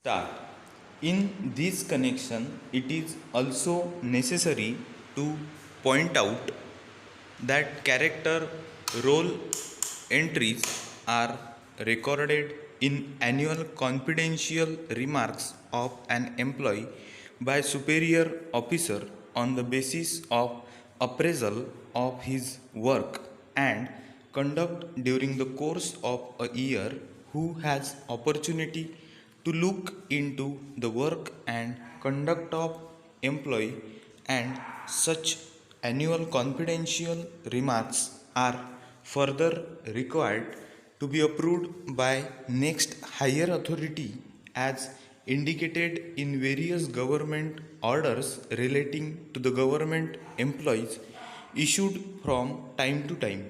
Start. In this connection, it is also necessary to point out that character role entries are recorded in annual confidential remarks of an employee by superior officer on the basis of appraisal of his work and conduct during the course of a year. Who has opportunity to look into the work and conduct of employee, and such annual confidential remarks are further required to be approved by next higher authority as indicated in various government orders relating to the government employees issued from time to time.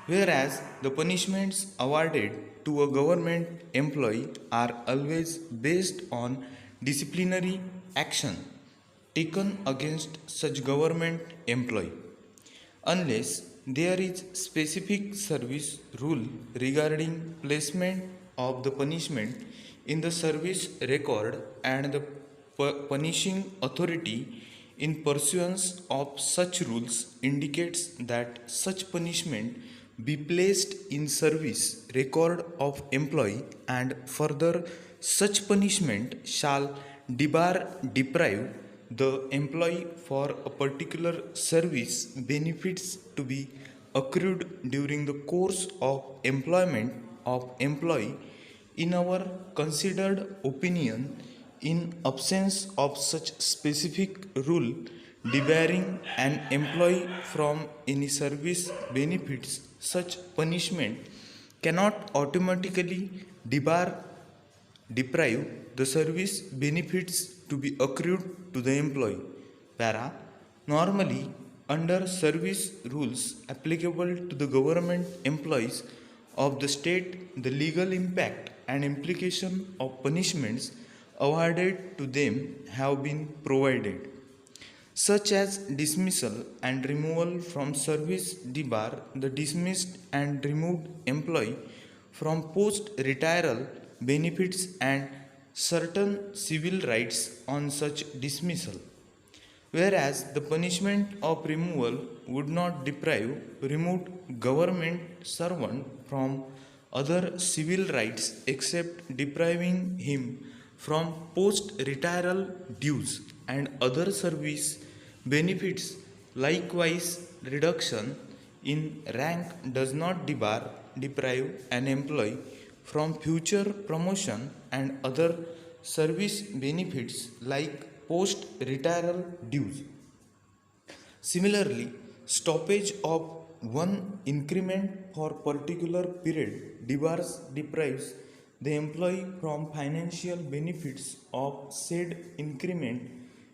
Whereas the punishments awarded to a government employee are always based on disciplinary action taken against such government employee, unless there is specific service rule regarding placement of the punishment in the service record, and the punishing authority in pursuance of such rules indicates that such punishment be placed in service record of employee, and further such punishment shall deprive the employee for a particular service benefits to be accrued during the course of employment of employee. In our considered opinion, in absence of such specific rule debarring an employee from any service benefits, such punishment cannot automatically debar deprive the service benefits to be accrued to the employee. Para. Normally, under service rules applicable to the government employees of the state, the legal impact and implication of punishments awarded to them have been provided, such as dismissal and removal from service debar the dismissed and removed employee from post retirement benefits and certain civil rights on such dismissal. Whereas the punishment of removal would not deprive removed government servant from other civil rights except depriving him from post retirement dues and other service benefits. Likewise, reduction in rank does not deprive an employee from future promotion and other service benefits like post retirement dues. Similarly, stoppage of one increment for particular period deprives the employee from financial benefits of said increment,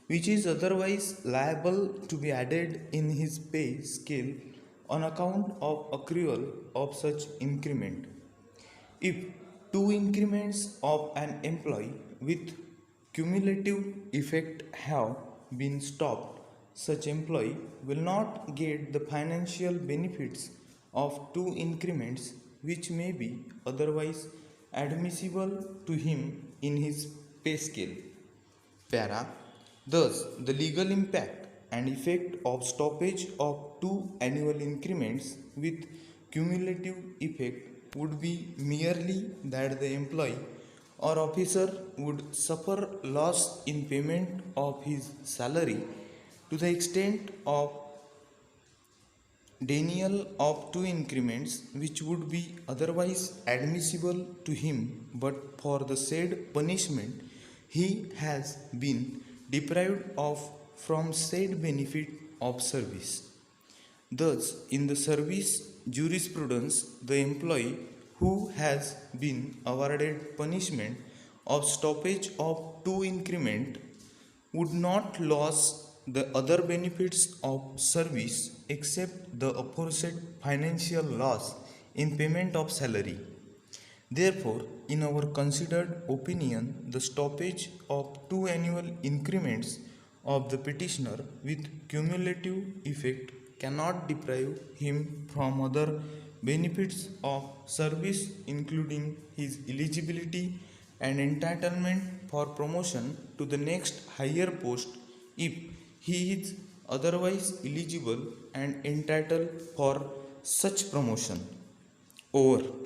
which is otherwise liable to be added in his pay scale on account of accrual of such increment. If two increments of an employee with cumulative effect have been stopped, such employee will not get the financial benefits of two increments which may be otherwise admissible to him in his pay scale. Para. Thus, the legal impact and effect of stoppage of two annual increments with cumulative effect would be merely that the employee or officer would suffer loss in payment of his salary to the extent of denial of two increments which would be otherwise admissible to him, but for the said punishment he has been deprived of from said benefit of service. Thus, in the service jurisprudence, the employee who has been awarded punishment of stoppage of two increment would not lose the other benefits of service except the aforesaid financial loss in payment of salary. Therefore, in our considered opinion, the stoppage of two annual increments of the petitioner with cumulative effect cannot deprive him from other benefits of service, including his eligibility and entitlement for promotion to the next higher post if he is otherwise eligible and entitled for such promotion. Over.